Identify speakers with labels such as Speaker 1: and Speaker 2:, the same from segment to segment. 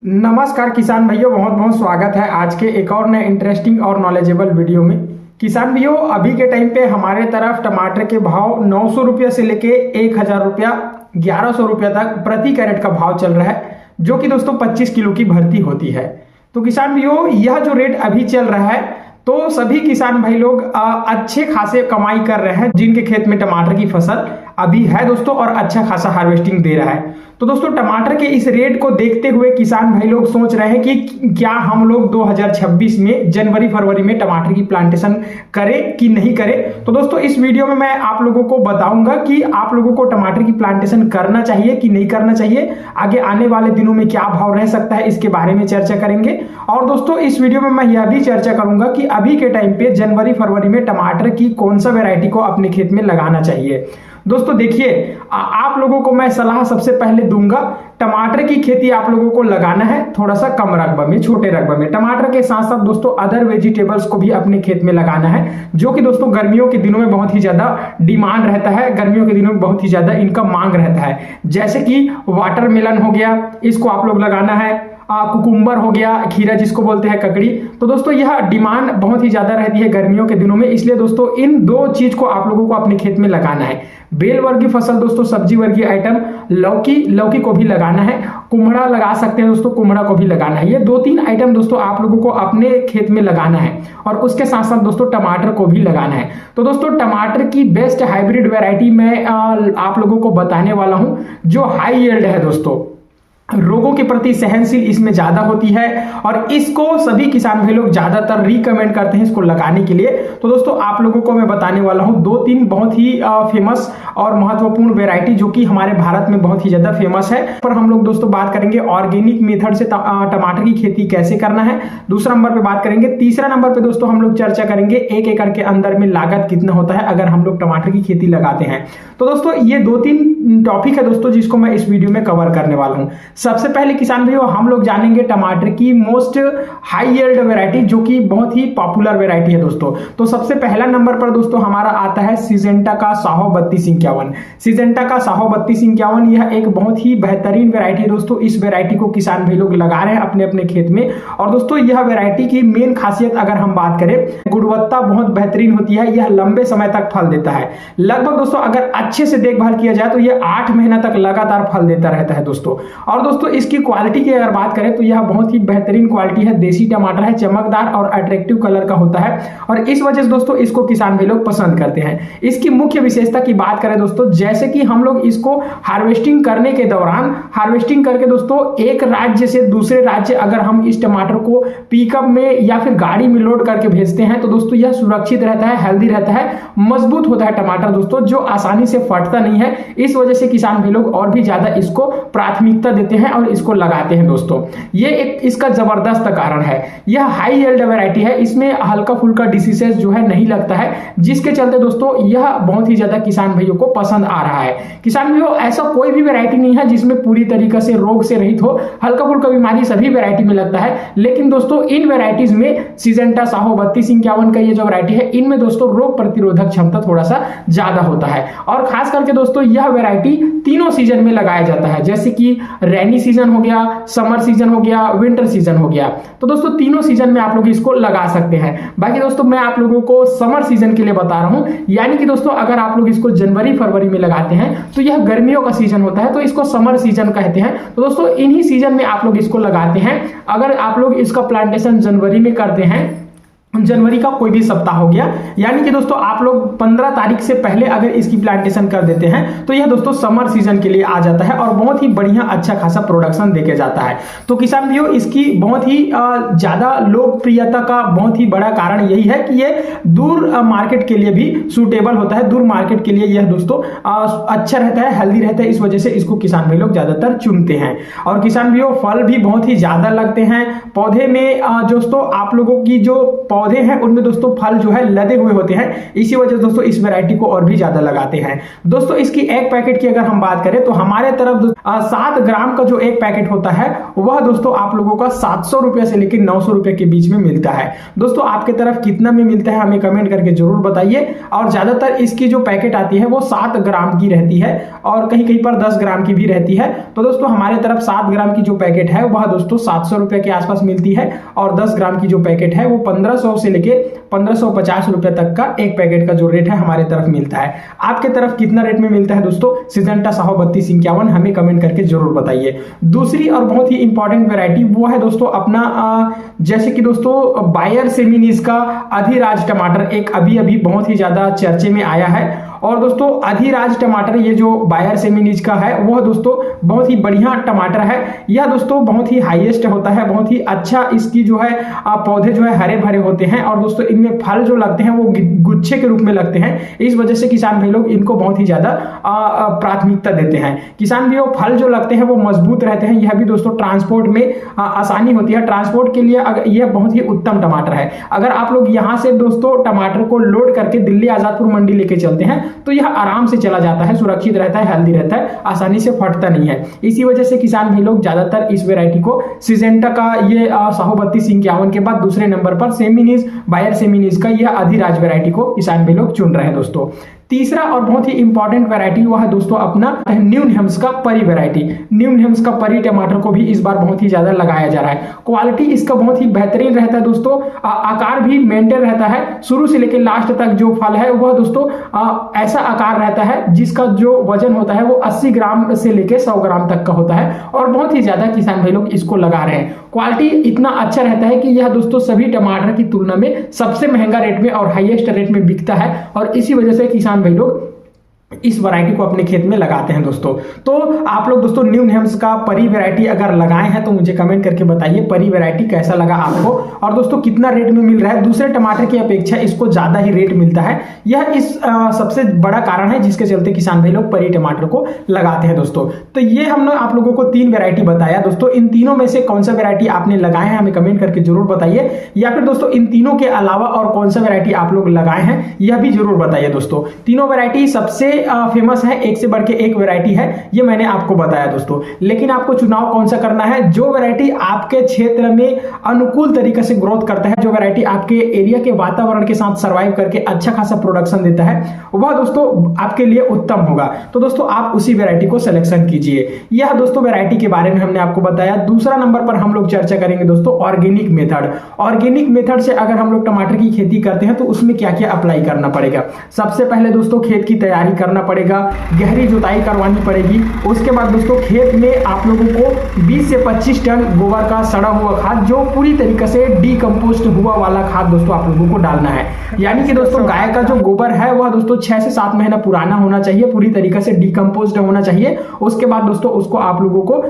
Speaker 1: नमस्कार किसान भाइयों, बहुत बहुत स्वागत है आज के एक और नए इंटरेस्टिंग और नॉलेजेबल वीडियो में। किसान भाइयों, अभी के टाइम पे हमारे तरफ टमाटर के भाव 900 रुपये से लेके 1000 रुपया 1100 रुपया तक प्रति कैरेट का भाव चल रहा है, जो कि दोस्तों 25 किलो की भर्ती होती है। तो किसान भाइयों, यह जो रेट अभी चल रहा है तो सभी किसान भाई लोग अच्छे खासे कमाई कर रहे हैं, जिनके खेत में टमाटर की फसल अभी है दोस्तों और अच्छा खासा हार्वेस्टिंग दे रहा है। तो दोस्तों टमाटर के इस रेट को देखते हुए किसान भाई लोग सोच रहे हैं कि क्या हम लोग 2026 में जनवरी फरवरी में टमाटर की प्लांटेशन करें कि नहीं करें। तो दोस्तों इस वीडियो में मैं आप लोगों को बताऊंगा कि आप लोगों को टमाटर की प्लांटेशन करना चाहिए कि नहीं करना चाहिए, आगे आने वाले दिनों में क्या भाव रह सकता है, इसके बारे में चर्चा करेंगे। और दोस्तों इस वीडियो में मैं यह भी चर्चा करूंगा कि अभी के टाइम पे जनवरी फरवरी में टमाटर की कौन सा वेराइटी को अपने खेत में लगाना चाहिए। दोस्तों देखिए, आप लोगों को मैं सलाह सबसे पहले दूंगा, टमाटर की खेती आप लोगों को लगाना है थोड़ा सा कम रकबा में, छोटे रकबा में। टमाटर के साथ साथ दोस्तों अदर वेजिटेबल्स को भी अपने खेत में लगाना है, जो कि दोस्तों गर्मियों के दिनों में बहुत ही ज्यादा डिमांड रहता है, गर्मियों के दिनों में बहुत ही ज्यादा इनका मांग रहता है। जैसे कि वाटरमेलन हो गया, इसको आप लोग लगाना है, कुकुम्बर हो गया, खीरा जिसको बोलते हैं ककड़ी। तो दोस्तों यह डिमांड बहुत ही ज्यादा रहती है गर्मियों के दिनों में, इसलिए दोस्तों इन दो चीज को आप लोगों को अपने खेत में लगाना है। बेल वर्गीय फसल दोस्तों, सब्जी वर्गीय आइटम, लौकी को भी लगाना है, कुम्हड़ा लगा सकते हैं दोस्तों, कुम्हड़ा को भी लगाना है। ये 2-3 आइटम दोस्तों आप लोगों को अपने खेत में लगाना है और उसके साथ साथ दोस्तों टमाटर को भी लगाना है। तो दोस्तों टमाटर की बेस्ट हाइब्रिड वैरायटी मैं आप लोगों को बताने वाला हूं, जो हाई यील्ड है दोस्तों, रोगों के प्रति सहनशील इसमें ज्यादा होती है और इसको सभी किसान भाई लोग ज्यादातर रिकमेंड करते हैं इसको लगाने के लिए। तो दोस्तों आप लोगों को मैं बताने वाला हूं 2-3 बहुत ही फेमस और महत्वपूर्ण वैरायटी, जो कि हमारे भारत में बहुत ही ज्यादा फेमस है। पर हम लोग दोस्तों बात करेंगे ऑर्गेनिक मेथड से टमाटर की खेती कैसे करना है, दूसरा नंबर पे बात करेंगे। तीसरा नंबर पे दोस्तों हम लोग चर्चा करेंगे 1 एकड़ के अंदर में लागत कितना होता है अगर हम लोग टमाटर की खेती लगाते हैं। तो दोस्तों ये 2-3 टॉपिक है दोस्तों जिसको मैं इस वीडियो में कवर करने वाला हूं। सबसे पहले किसान भाइयों हम लोग जानेंगे टमाटर की मोस्ट हाई यील्ड वैरायटी, जो कि बहुत ही पॉपुलर वैरायटी है दोस्तों। तो सबसे पहला नंबर पर दोस्तों हमारा आता है सिजेंटा का साहो 3251। सिजेंटा का साहो 3251 यह एक बहुत ही बेहतरीन वैरायटी है दोस्तों। इस वैरायटी को किसान भाई लोग लगा रहे हैं अपने अपने खेत में। और दोस्तों यह वैरायटी की मेन खासियत अगर हम बात करें, गुणवत्ता बहुत बेहतरीन होती है, यह लंबे समय तक फल देता है। लगभग दोस्तों अगर अच्छे से देखभाल किया जाए तो यह 8 महीना तक लगातार फल देता रहता है दोस्तों। और दोस्तों इसकी क्वालिटी की अगर बात करें तो यह बहुत ही बेहतरीन क्वालिटी है, देसी टमाटर है, चमकदार और अट्रैक्टिव कलर का होता है और इस वजह से दोस्तों इसको किसान भाई लोग पसंद करते हैं। इसकी मुख्य विशेषता की बात करें दोस्तों, जैसे कि हम लोग इसको हार्वेस्टिंग करने के दौरान, हार्वेस्टिंग करके दोस्तों एक राज्य से दूसरे राज्य अगर हम इस टमाटर को पिकअप में या फिर गाड़ी में लोड करके भेजते हैं तो दोस्तों यह सुरक्षित रहता है, हेल्दी रहता है, मजबूत होता है टमाटर दोस्तों, जो आसानी से फटता नहीं है। इस वजह से किसान भाई लोग और भी ज्यादा इसको प्राथमिकता देते हैं और इसको लगाते हैं दोस्तों। ये एक इसका जबरदस्त कारण है। यह हाई यील्ड वैरायटी है, इसमें हल्का फुल्का डिसीजेस जो है नहीं लगता है, जिसके चलते दोस्तों यह बहुत ही ज्यादा किसान भाइयों को पसंद आ रहा है। किसान भाइयों ऐसा कोई भी वैरायटी नहीं है जिसमें पूरी तरीके से रोग से रहित हो, हल्का फुल्का बीमारी सभी वैरायटी में लगता है। लेकिन दोस्तों इन वैरायटीज में सिजेंटा साहो 3251 का ये जो वैरायटी है, इनमें दोस्तों रोग प्रतिरोधक क्षमता थोड़ा सा ज्यादा होता है। और खास करके दोस्तों यह वैरायटी तीनों सीजन में लगाया जाता है, जैसे कि रेनी सीजन हो गया, समर सीजन हो गया, विंटर सीजन हो गया। तो दोस्तों तीनों सीजन में आप लोग इसको लगा सकते हैं। बाकी दोस्तों मैं आप लोगों को समर सीजन के लिए बता रहा हूं, यानी कि दोस्तों अगर आप लोग इसको जनवरी फरवरी में लगाते हैं तो यह गर्मियों का सीजन होता है, तो इसको समर सीजन कहते हैं। तो दोस्तों इन्हीं सीजन में आप लोग इसको लगाते हैं। अगर आप लोग इसका प्लांटेशन जनवरी में करते हैं, जनवरी का कोई भी सप्ताह हो गया, यानी कि दोस्तों आप लोग 15 तारीख से पहले अगर इसकी प्लांटेशन कर देते हैं तो यह दोस्तों समर सीजन के लिए आ जाता है और बहुत ही बढ़िया अच्छा खासा प्रोडक्शन देके जाता है। तो किसान भाइयों इसकी बहुत ही ज्यादा लोकप्रियता का बहुत ही बड़ा कारण यही है कि ये दूर मार्केट के लिए भी सूटेबल होता है। दूर मार्केट के लिए यह दोस्तों अच्छा रहता है, हेल्दी रहता है, इस वजह से इसको किसान भाई लोग ज्यादातर चुनते हैं। और किसान भाइयों फल भी बहुत ही ज्यादा लगते हैं पौधे में। दोस्तों आप लोगों की जो पौधे हैं उनमें दोस्तों फल जो है लदे हुए होते हैं, इसी वजह से दोस्तों इस वैरायटी को और भी ज्यादा लगाते हैं। दोस्तों इसकी एक पैकेट की अगर हम बात करें तो हमारे तरफ 7 ग्राम का जो एक पैकेट होता है वह दोस्तों आप लोगों का 700 रुपए से लेकर 900 रुपए के बीच में मिलता है। दोस्तों आपके तरफ कितना में मिलता है हमें कमेंट करके जरूर बताइए। और ज्यादातर इसकी जो पैकेट आती है वो 7 ग्राम की रहती है और कहीं कहीं पर 10 ग्राम की भी रहती है। तो दोस्तों हमारे तरफ 7 ग्राम की जो पैकेट है वह दोस्तों 700 रुपए के आसपास मिलती है और 10 ग्राम की जो पैकेट है वो 1500 से लेके 1550 रुपए तक का एक पैकेट का जो रेट है हमारे तरफ मिलता है। आपके तरफ कितना रेट में मिलता है दोस्तों सिजेंटा साहो 3251 हमें कमेंट करके जरूर बताइए। दूसरी और बहुत ही इंपॉर्टेंट वैरायटी वो है दोस्तों अपना जैसे कि दोस्तों बायर सेमिनीज का अधिराज टमाटर एक अभी अभी बहुत ही ज्यादा चर्चे में आया है। और दोस्तों अधिराज टमाटर ये जो बायर सेमिनीज का है वह दोस्तों बहुत ही बढ़िया टमाटर है। यह दोस्तों बहुत ही हाईएस्ट होता है, बहुत ही अच्छा इसकी जो है पौधे जो है हरे भरे होते हैं और दोस्तों इनमें फल जो लगते हैं वो गुच्छे के रूप में लगते हैं। इस वजह से किसान भाई लोग इनको बहुत ही ज्यादा प्राथमिकता देते हैं। किसान भाई फल जो लगते हैं वो मजबूत रहते हैं। यह भी दोस्तों ट्रांसपोर्ट में आसानी होती है, ट्रांसपोर्ट के लिए यह बहुत ही उत्तम टमाटर है। अगर आप लोग यहाँ से दोस्तों टमाटर को लोड करके दिल्ली आजादपुर मंडी लेके चलते हैं तो यह आराम से चला जाता है, सुरक्षित रहता है, हेल्दी रहता है, आसानी से फटता नहीं है। इसी वजह से किसान भाई लोग ज्यादातर इस वैरायटी को सिजेंटा का ये साहो 3251 के बाद दूसरे नंबर पर सेमिनीज बायर सेमिनीज का यह अधिराज वैरायटी को किसान भाई लोग चुन रहे हैं। दोस्तों तीसरा और बहुत ही इंपॉर्टेंट वैरायटी वह है दोस्तों अपना न्यूनहेम्स का परी वैरायटी। न्यूनहेम्स का परी टमाटर को भी इस बार बहुत ही ज्यादा लगाया जा रहा है। क्वालिटी इसका बहुत ही बेहतरीन रहता है दोस्तों, आकार भी मेंटेन रहता है। शुरू से लेकर लास्ट तक जो फल है वह दोस्तों ऐसा आकार रहता है जिसका जो वजन होता है वो 80 ग्राम से लेकर 100 ग्राम तक का होता है और बहुत ही ज्यादा किसान भाई लोग इसको लगा रहे हैं। क्वालिटी इतना अच्छा रहता है कि यह दोस्तों सभी टमाटर की तुलना में सबसे महंगा रेट में और हाईएस्ट रेट में बिकता है और इसी वजह से किसान भाई लोग इस वैरायटी को अपने खेत में लगाते हैं। दोस्तों तो आप लोग दोस्तों न्यूनहेम्स का परी वैरायटी अगर लगाए हैं तो मुझे कमेंट करके बताइए परी वैरायटी कैसा लगा आपको और दोस्तों कितना रेट में मिल रहा है। दूसरे टमाटर की अपेक्षा इसको ज्यादा ही रेट मिलता है। यह इस सबसे बड़ा कारण है जिसके चलते किसान भाई लोग परी टमाटर को लगाते हैं। दोस्तों तो ये हमने आप लोगों को 3 वैरायटी बताया। दोस्तों इन तीनों में से कौन सा वैरायटी आपने लगाए हैं हमें कमेंट करके जरूर बताइए, या फिर दोस्तों इन तीनों के अलावा और कौन सा वैरायटी आप लोग लगाए हैं यह भी जरूर बताइए। दोस्तों तीनों वैरायटी सबसे फेमस है, एक से बढ़ के एक वैरायटी है, ये मैंने आपको बताया दोस्तों। लेकिन आपको चुनाव कौन सा करना है, जो वैरायटी आपके क्षेत्र में अनुकूल तरीके से ग्रोथ करता है, जो वैरायटी आपके एरिया के वातावरण के साथ सर्वाइव करके अच्छा खासा प्रोडक्शन देता है वह दोस्तों आपके लिए उत्तम होगा। तो दोस्तों आप उसी वैरायटी को सिलेक्शन कीजिए। यह दोस्तों वैरायटी के बारे में हमने आपको बताया। दूसरा नंबर पर हम लोग चर्चा करेंगे दोस्तों ऑर्गेनिक मेथड। ऑर्गेनिक मेथड से अगर हम लोग टमाटर की खेती करते हैं तो उसमें क्या क्या अप्लाई करना पड़ेगा। सबसे पहले दोस्तों खेत की तैयारी करना पड़ेगा, गहरी जुताई करवानी पड़ेगी। उसके बाद दोस्तों खेत में आप लोगों को 20 से 25 टन गोबर का सड़ा हुआ खाद जो पूरी तरीके से डीकंपोस्ट हुआ वाला खाद दोस्तों आप लोगों को डालना है। यानी कि दोस्तों गाय का जो गोबर है वह दोस्तों 6 से 7 महीना पुराना होना चाहिए, पूरी तरीके से डीकंपोज्ड होना चाहिए। उसके बाद दोस्तों उसको आप लोगों को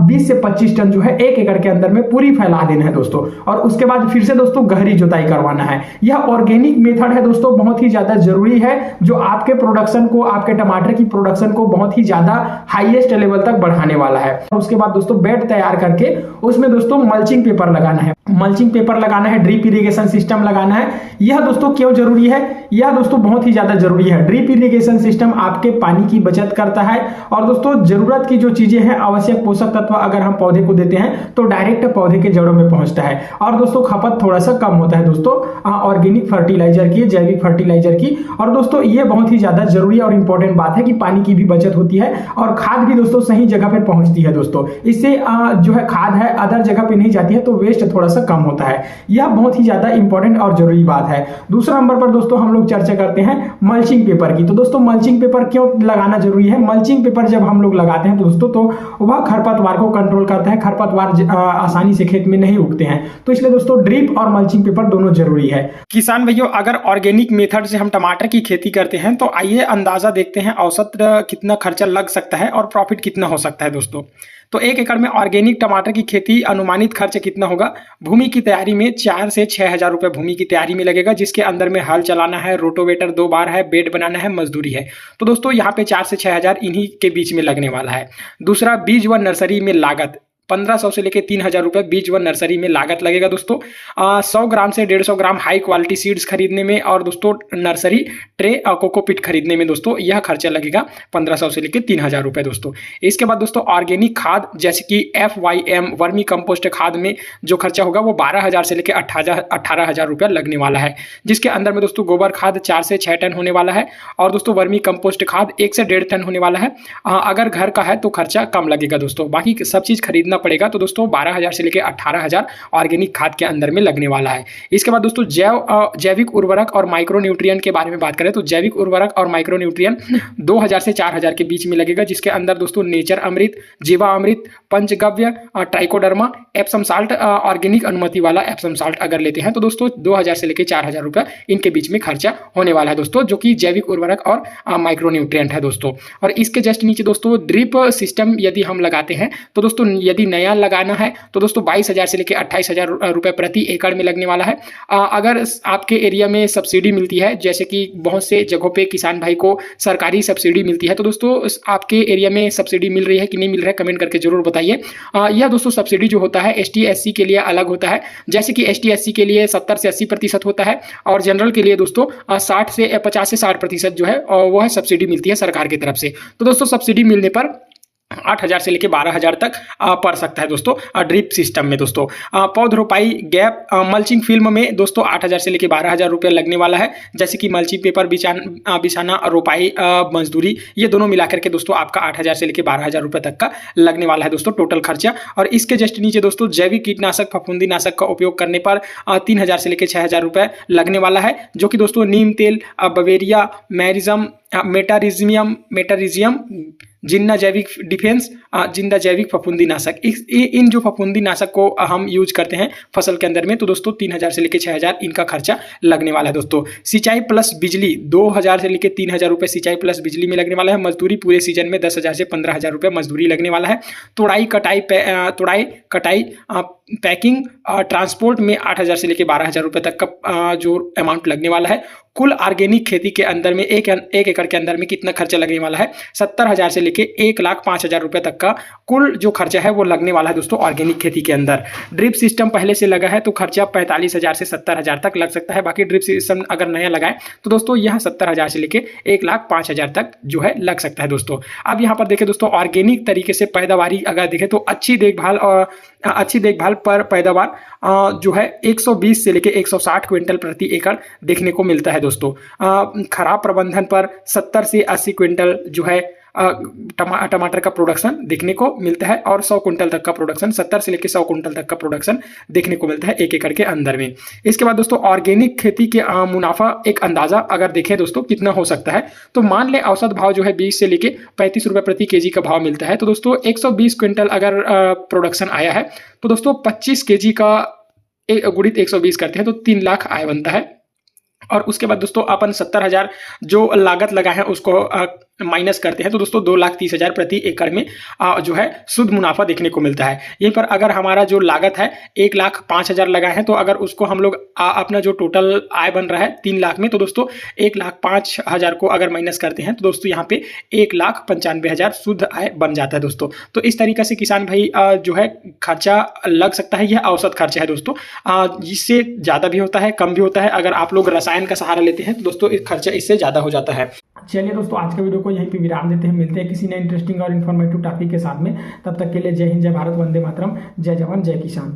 Speaker 1: 20 से 25 टन जो है 1 एकड़ के अंदर में पूरी फैला देना है दोस्तों। और उसके बाद फिर से दोस्तों गहरी जुताई करवाना है। यह ऑर्गेनिक मेथड है दोस्तों, बहुत ही ज्यादा जरूरी है जो आपके प्रोडक्शन को, आपके टमाटर की प्रोडक्शन को बहुत ही ज्यादा हाईएस्ट लेवल तक बढ़ाने वाला है। उसके बाद दोस्तों बेड तैयार करके उसमें दोस्तों मल्चिंग पेपर लगाना है। मल्चिंग पेपर लगाना है, ड्रिप इरिगेशन सिस्टम लगाना है। यह दोस्तों क्यों जरूरी है, यह दोस्तों बहुत ही ज्यादा जरूरी है। ड्रिप इरिगेशन सिस्टम आपके पानी की बचत करता है और दोस्तों जरूरत की जो चीजें हैं, आवश्यक पोषक तत्व अगर हम पौधे को देते हैं तो डायरेक्ट पौधे के जड़ों में पहुंचता है और दोस्तों खपत थोड़ा सा कम होता है दोस्तों ऑर्गेनिक फर्टिलाइजर की, जैविक फर्टिलाइजर की। और दोस्तों ये बहुत ही ज्यादा जरूरी और इंपॉर्टेंट बात है कि पानी की भी बचत होती है और खाद भी दोस्तों सही जगह पर पहुंचती है। दोस्तों इससे जो है खाद है अदर जगह पे नहीं जाती है तो वेस्ट थोड़ा सा कम होता है। यह बहुत ही ज्यादा इंपॉर्टेंट और जरूरी बात है। दूसरा नंबर पर दोस्तों हम लोग चर्चा करते हैं मल्चिंग पेपर की। तो दोस्तों मल्चिंग पेपर क्यों लगाना जरूरी है। मल्चिंग पेपर जब हम लोग लगाते हैं तो दोस्तों तो वह खरपतवार को कंट्रोल करता है। खरपतवार आसानी से खेत में नहीं उगते हैं, तो इसलिए दोस्तों ड्रिप और मल्चिंग पेपर दोनों जरूरी है। किसान भाइयों अगर ऑर्गेनिक मेथड से हम टमाटर की खेती करते हैं तो आइए अंदाजा देखते हैं औसत कितना खर्चा लग सकता है और प्रॉफिट कितना हो सकता है। दोस्तों तो 1 एकड़ में ऑर्गेनिक टमाटर की खेती अनुमानित खर्च कितना होगा। भूमि की तैयारी में 4 से 6 हज़ार रुपये भूमि की तैयारी में लगेगा, जिसके अंदर में हल चलाना है, रोटोवेटर 2 बार है, बेड बनाना है, मजदूरी है। तो दोस्तों यहाँ पे 4 से 6 हज़ार इन्हीं के बीच में लगने वाला है। दूसरा बीज व नर्सरी में लागत 1500 से लेकर 3000 रुपये बीज व नर्सरी में लागत लगेगा दोस्तों। 100 ग्राम से 150 ग्राम हाई क्वालिटी सीड्स खरीदने में और दोस्तों नर्सरी ट्रे कोकोपीट खरीदने में दोस्तों यह खर्चा लगेगा 1500 से लेकर 3000 रुपये दोस्तों। इसके बाद दोस्तों ऑर्गेनिक खाद जैसे कि FYM वर्मी कंपोस्ट खाद में जो खर्चा होगा वो 12000 से लेकर 18000 रुपया लगने वाला है, जिसके अंदर में दोस्तों गोबर खाद 4 से 6 टन होने वाला है और दोस्तों वर्मी कंपोस्ट खाद 1 से 1.5 टन होने वाला है। अगर घर का है तो खर्चा कम लगेगा दोस्तों। बाकी सब चीज़ खरीदना पड़ेगा तो दोस्तों 12000 से लेकर 18000 ऑर्गेनिक खाद के अंदर में लगने वाला है। इसके बाद दोस्तों जैविक उर्वरक और माइक्रो न्यूट्रिएंट के बारे में बात करें तो जैविक उर्वरक और माइक्रो न्यूट्रिएंट 2000 से 4000 के बीच में लगेगा, जिसके अंदर दोस्तों नेचर अमृत, जीवा अमृत, पंचगव्य, ट्राइकोडर्मा, एप्सम साल्ट, ऑर्गेनिक अनुमति वाला एप्सम साल्ट अगर लेते हैं तो दोस्तों 2000 से लेकर 4000 रुपये इनके बीच में खर्चा होने वाला है दोस्तों, जो कि जैविक उर्वरक और माइक्रो न्यूट्रिएंट है दोस्तों। और इसके जस्ट नीचे दोस्तों ड्रिप सिस्टम यदि हम लगाते हैं तो दोस्तों यदि नया लगाना है तो दोस्तों 22000 से लेकर 28000 रुपये प्रति एकड़ में लगने वाला है। अगर आपके एरिया में सब्सिडी मिलती है, जैसे कि बहुत से जगहों पे किसान भाई को सरकारी सब्सिडी मिलती है, तो दोस्तों आपके एरिया में सब्सिडी मिल रही है कि नहीं मिल रहा है कमेंट करके जरूर बताइए। यह दोस्तों सब्सिडी जो होता है ST SC के लिए अलग होता है, जैसे कि ST SC के लिए 70 से 80% होता है और जनरल के लिए दोस्तों 50 से 60% जो है वो है सब्सिडी मिलती है सरकार की तरफ से। तो दोस्तों सब्सिडी मिलने पर 8000 से लेकर 12000 तक पड़ सकता है दोस्तों ड्रिप सिस्टम में दोस्तों। पौध रोपाई गैप मल्चिंग फिल्म में दोस्तों 8000 से लेकर 12000 रुपये लगने वाला है, जैसे कि मल्चिंग पेपर बिछाना रोपाई मजदूरी ये दोनों मिलाकर के दोस्तों आपका 8000 से लेकर 12000 रुपये तक का लगने वाला है दोस्तों टोटल खर्चा। और इसके जस्ट नीचे दोस्तों जैविक कीटनाशक फफूंदी नाशक का उपयोग करने पर 3000 से लेकर 6000 रुपये लगने वाला है, जो कि दोस्तों नीम तेल, बवेरिया, मैरिज्म, मेटारिजियम, जिंदा जैविक डिफेंस, जिंदा जैविक फफूंदी नाशक, इन जो फफूंदी नाशक को हम यूज करते हैं फसल के अंदर में तो दोस्तों 3000 से लेकर 6000 इनका खर्चा लगने वाला है दोस्तों। सिंचाई प्लस बिजली 2000 से लेकर 3000 रुपये सिंचाई प्लस बिजली में लगने वाला है। मजदूरी पूरे सीजन में 10000 से 15000 रुपये मजदूरी लगने वाला है। तोड़ाई कटाई पैकिंग ट्रांसपोर्ट में 8000 से लेकर 12000 रुपये तक का जो अमाउंट लगने वाला है। कुल ऑर्गेनिक खेती के अंदर में एक एकड़ के अंदर में कितना खर्चा लगने वाला है 70000 से लेके 1,05,000 रुपये तक का कुल जो खर्चा है वो लगने वाला है दोस्तों ऑर्गेनिक खेती के अंदर। ड्रिप सिस्टम पहले से लगा है तो खर्चा 45000 से 70000 तक लग सकता है। बाकी ड्रिप सिस्टम अगर नया लगाए तो दोस्तों यह 70000 से लेके 1,05,000 तक जो है लग सकता है दोस्तों। अब यहाँ पर देखें दोस्तों ऑर्गेनिक तरीके से पैदावारी अगर देखें तो अच्छी देखभाल पर पैदावार जो है 120 से लेके 160 क्विंटल प्रति एकड़ देखने को मिलता है दोस्तों। खराब प्रबंधन पर 70 से 80 क्विंटल जो है टमाटर का प्रोडक्शन देखने को मिलता है और 100 कुंटल तक का प्रोडक्शन 70 से लेकर 100 कुंटल तक का प्रोडक्शन देखने को मिलता है एक एकड़ के अंदर में। इसके बाद दोस्तों ऑर्गेनिक खेती के मुनाफा एक अंदाजा अगर देखें दोस्तों कितना हो सकता है तो मान ले औसत भाव जो है 20 से लेके 35 रुपये प्रति केजी का भाव मिलता है। तो दोस्तों 120 क्विंटल अगर प्रोडक्शन आया है तो दोस्तों 25 केजी का गुणित 120 करते हैं तो 3 लाख आय बनता है। और उसके बाद दोस्तों अपन 70000 जो लागत लगा है उसको माइनस करते हैं तो दोस्तों 2,30,000 प्रति एकड़ में जो है शुद्ध मुनाफा देखने को मिलता है। यहीं पर अगर हमारा जो लागत है 1,05,000 लगा है तो अगर उसको हम लोग अपना जो टोटल आय बन रहा है 3 लाख में तो दोस्तों 1,05,000 को अगर माइनस करते हैं तो दोस्तों यहाँ पे 1,95,000 शुद्ध आय बन जाता है दोस्तों। तो इस तरीके से किसान भाई जो है खर्चा लग सकता है, यह औसत खर्चा है दोस्तों। इससे ज़्यादा भी होता है कम भी होता है। अगर आप लोग रसायन का सहारा लेते हैं तो दोस्तों खर्चा इससे ज़्यादा हो जाता है। चलिए दोस्तों आज के वीडियो को यहीं पे विराम देते हैं। मिलते हैं किसी नए इंटरेस्टिंग और इन्फॉर्मेटिव टॉपिक के साथ में। तब तक के लिए जय हिंद, जय भारत, वंदे मातरम, जय जवान, जय किसान।